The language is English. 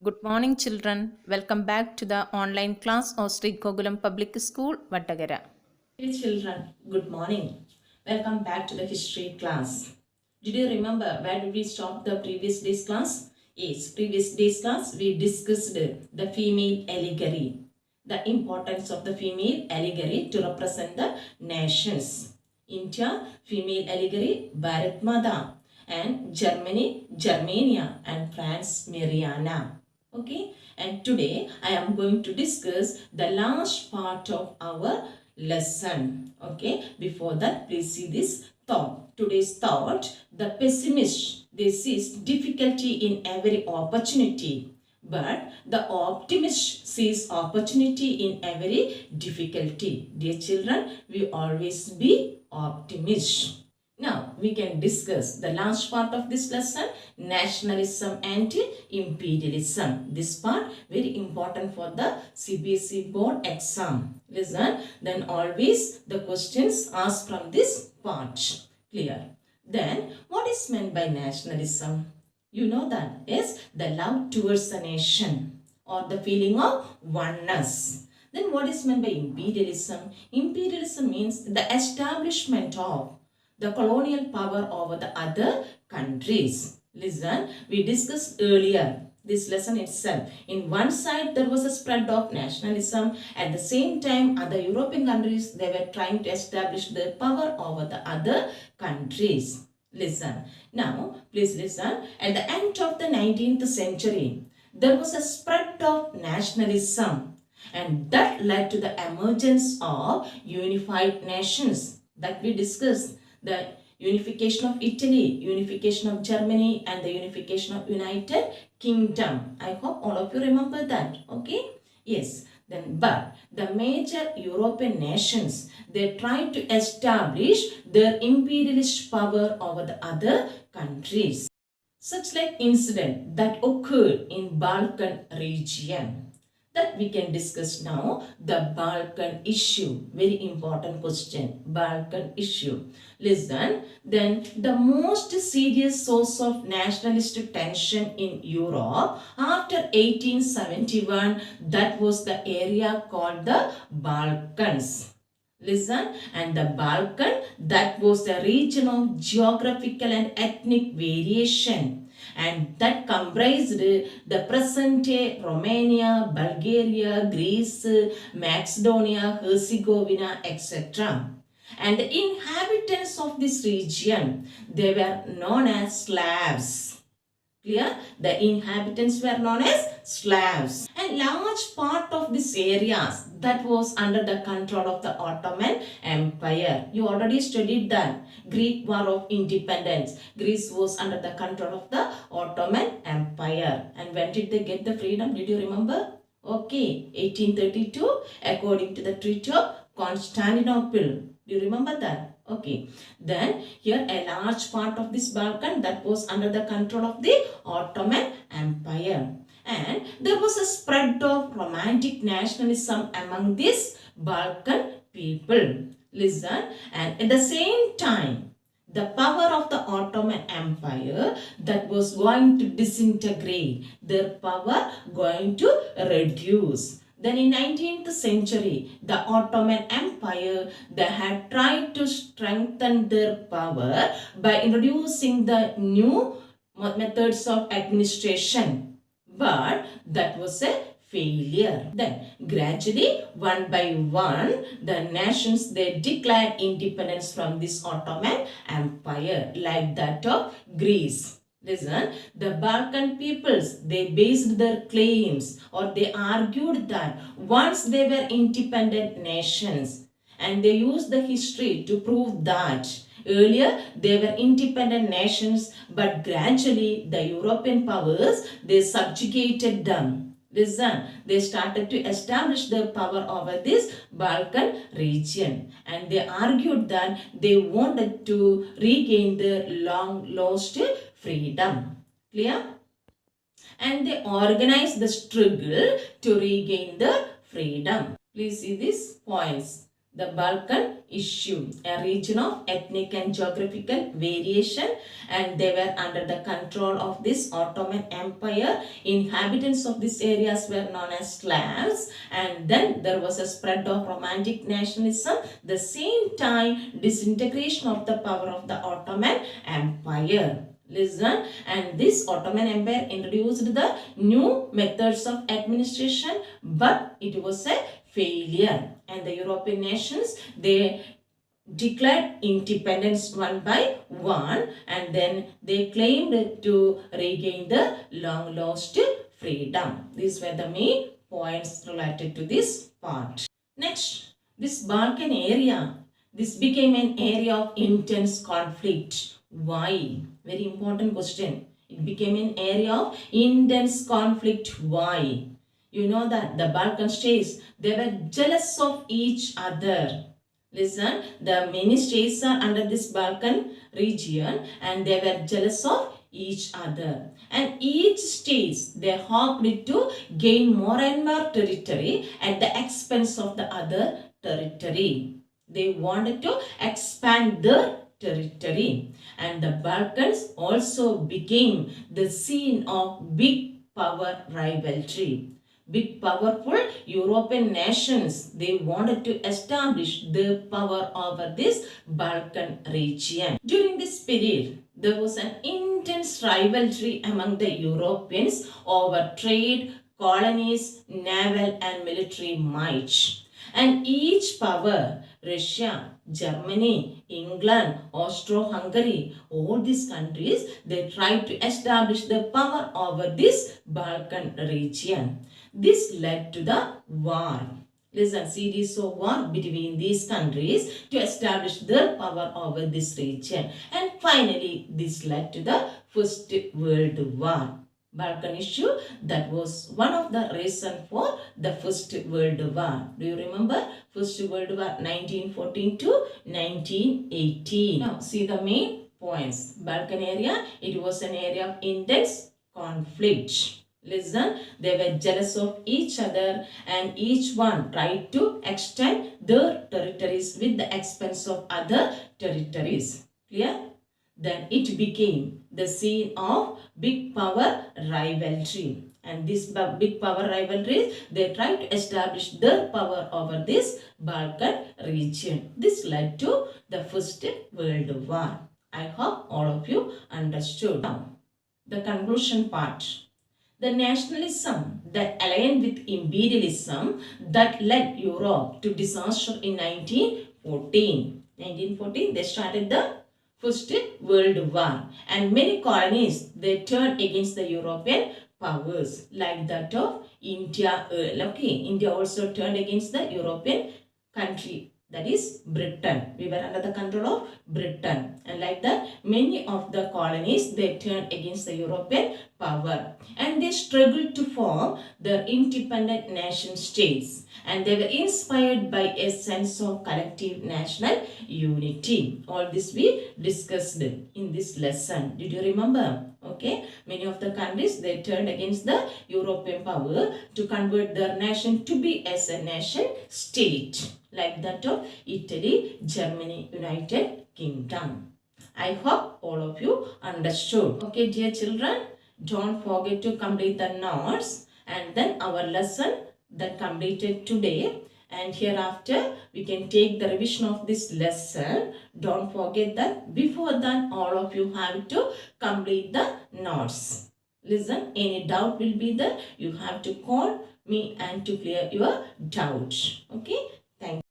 Good morning, children. Welcome back to the online class of Sri Kogulam Public School, Vattagara. Hey children, good morning. Welcome back to the history class. Did you remember where did we stop the previous day's class? Yes, previous day's class we discussed the female allegory, the importance of the female allegory to represent the nations. India, female allegory, Bharat Mata, and Germany, Germania, and France, Mariana. Okay, and today I am going to discuss the last part of our lesson. Okay, before that, please see this thought. Today's thought: the pessimist, they sees difficulty in every opportunity, but the optimist sees opportunity in every difficulty. Dear children, we always be optimist. Now we can discuss the last part of this lesson, nationalism and imperialism. This part very important for the CBSE board exam. Listen, then always the questions asked from this part. Clear? Then what is meant by nationalism? You know that is the love towards the nation or the feeling of oneness. Then what is meant by imperialism? Imperialism means the establishment of the colonial power over the other countries. Listen, we discussed earlier this lesson itself. In one side, there was a spread of nationalism. At the same time, other European countries, they were trying to establish their power over the other countries. Listen. Now, please listen. At the end of the 19th century, there was a spread of nationalism, and that led to the emergence of unified nations that we discussed. The unification of Italy, unification of Germany, and the unification of United Kingdom. I hope all of you remember that. Okay? Yes. Then, but the major European nations, they tried to establish their imperialist power over the other countries. Such like incident that occurred in Balkan region, that we can discuss now. The Balkan issue, very important question. Balkan issue. Listen, then the most serious source of nationalistic tension in Europe after 1871, that was the area called the Balkans. Listen, and the Balkan, that was the region of geographical and ethnic variation, and that comprised the present day Romania, Bulgaria, Greece, Macedonia, Herzegovina, etc. And the inhabitants of this region, they were known as Slavs. Clear? The inhabitants were known as Slavs. And large part of these areas that was under the control of the Ottoman Empire. You already studied that. Greek War of Independence. Greece was under the control of the Ottoman Empire. And when did they get the freedom? Did you remember? Okay, 1832 according to the Treaty of Constantinople. Do you remember that? Okay. Then here a large part of this Balkan that was under the control of the Ottoman Empire. And there was a spread of romantic nationalism among these Balkan people. Listen, and at the same time, the power of the Ottoman Empire that was going to disintegrate, their power going to reduce. Then in 19th century, the Ottoman Empire, they had tried to strengthen their power by introducing the new methods of administration. But that was a failure. Then gradually, one by one, the nations, they declared independence from this Ottoman Empire, like that of Greece. Listen, the Balkan peoples, they based their claims or they argued that once they were independent nations, and they used the history to prove that earlier they were independent nations, but gradually the European powers, they subjugated them. Listen, they started to establish their power over this Balkan region, and they argued that they wanted to regain their long lost freedom. Clear? And they organized the struggle to regain the freedom. Please see these points. The Balkan issue, a region of ethnic and geographical variation, and they were under the control of this Ottoman Empire. Inhabitants of these areas were known as Slavs, and then there was a spread of romantic nationalism. The same time, disintegration of the power of the Ottoman Empire. Listen, and this Ottoman Empire introduced the new methods of administration, but it was a failure, and the European nations, they declared independence one by one, and then they claimed to regain the long lost freedom. These were the main points related to this part. Next, this Balkan area, this became an area of intense conflict. Why? Very important question. It became an area of intense conflict. Why? You know that the Balkan states, they were jealous of each other. Listen, the many states are under this Balkan region, and they were jealous of each other. And each state, they hoped to gain more and more territory at the expense of the other territory. They wanted to expand their territory. And the Balkans also became the scene of big power rivalry. Big powerful European nations, they wanted to establish their power over this Balkan region. During this period, there was an intense rivalry among the Europeans over trade, colonies, naval and military might. And each power, Russia, Germany, England, Austro-Hungary, all these countries, they tried to establish their power over this Balkan region. This led to the war. Listen, series of war between these countries to establish their power over this region. And finally, this led to the First World War. Balkan issue, that was one of the reasons for the First World War. Do you remember? First World War 1914 to 1918. Now, see the main points. Balkan area, it was an area of intense conflict. Listen, they were jealous of each other, and each one tried to extend their territories with the expense of other territories. Clear? Then it became the scene of big power rivalry. And this big power rivalry, they tried to establish their power over this Balkan region. This led to the First World War. I hope all of you understood. Now, the conclusion part. The nationalism that aligned with imperialism that led Europe to disaster in 1914. 1914, they started the First World War, and many colonies, they turned against the European powers, like that of India. India also turned against the European country, that is Britain. We were under the control of Britain, and like that, many of the colonies, they turned against the European power, and they struggled to form their independent nation states, and they were inspired by a sense of collective national unity. All this we discussed in this lesson. Did you remember? Okay, many of the countries, they turned against the European power to convert their nation to be as a nation state, like that of Italy, Germany, United Kingdom. I hope all of you understood. Okay, dear children, don't forget to complete the notes, and then our lesson that completed today, and hereafter we can take the revision of this lesson. Don't forget that before that all of you have to complete the notes. Listen, any doubt will be there, you have to call me and to clear your doubt. Okay, thank you.